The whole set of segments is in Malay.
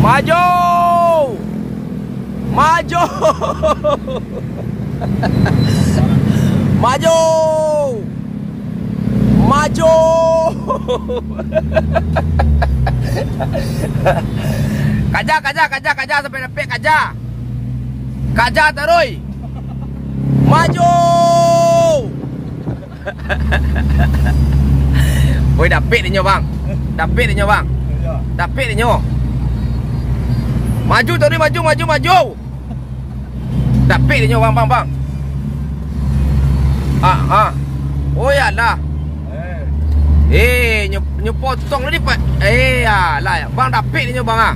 Maju! Maju! Maju! Maju! Kaja sampai dapat kaja. Kaja terus. Maju! Oi, dapat dia bang. Dapat dia bang. Dapat dia. Maju tadi, maju. Dapat dia bang. Oh ya lah. Nyu potong tadi pak. Ya lah. Bang dapat dia bang ah.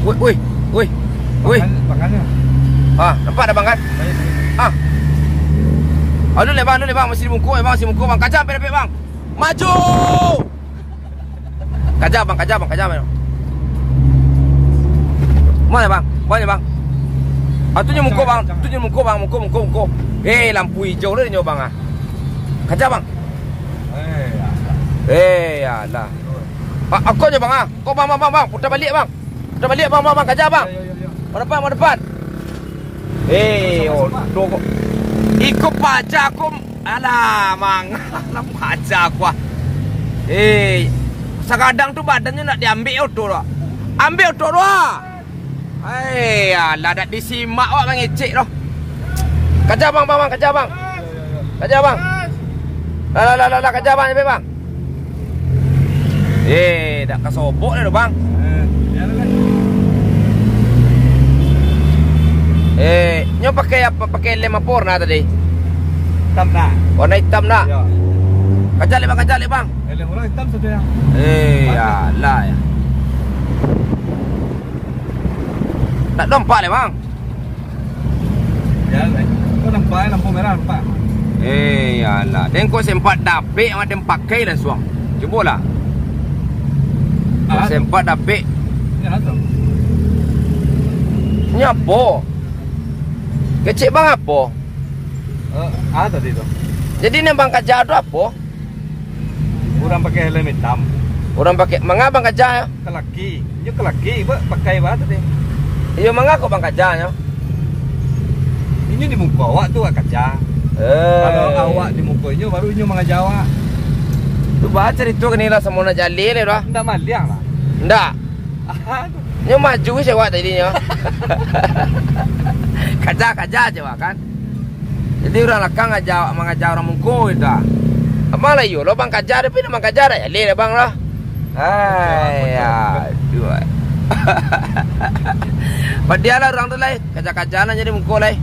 Woi. Makannya. Nampak dah bang kan? Dulu le bang, masih dimungkuk bang, bang. Kaca dapat bang. Maju. Kaca bang. Mana bang? Bang. Tu mungkuk bang. Mungkuk. Lampu hijau dia bang ah. Kaca bang. Ya lah. Aku je bang ah. Kau bang. Putar balik bang. Kaca bang. Mau depan. Ikut pajak aku. Alah, mang. Alah pajak aku. Sekadang tu badannya nak diambil tu lah. Ambil tu lah. Alah, dah disimak awak bang ecek tu. Kaca bang. Kaca bang. Lah, kaca bang, bang. Dah kasobok dah tu bang. Nyo pakai apa? Pakai lem apa warna tadi? Hitam nak. Warna hitam nak? Ya. Kaca le bang. Lem warna hitam saja yang. Alah ya. Tak nampak le bang. Ya, kau nampak lampu merah nampak. Alah. Dan kau sempat dapik macam pakai dan suang. Cubalah. Kau sempat dapik. Ya, tu. Ni apa? Kecik bang apa? Tadi tu. Jadi ni bang kaca tu apa? Orang pakai helm hitam. Orang pakai manga bang kaca ya? Kelaki. Dia kelaki pakai apa tadi? Iyo manga kau bang kaca ya? Ini di muka awak tu kaca. Kalau awak di muka ini baru ini mengajar awak. Tu baca cerita ke ni lah semua nak jalin le dah. Ndak maliang lah. Ndak. Nyo maju je awak tadi nyo. Kaca je awak kan. Jadi orang lakang mengajar orang mungku itu. Apa lah yo lo bang kaca tapi bang kaca dah jalin bang lah. Aduh. Padialah orang tu lai. Kaca-kaca jadi mungku lai.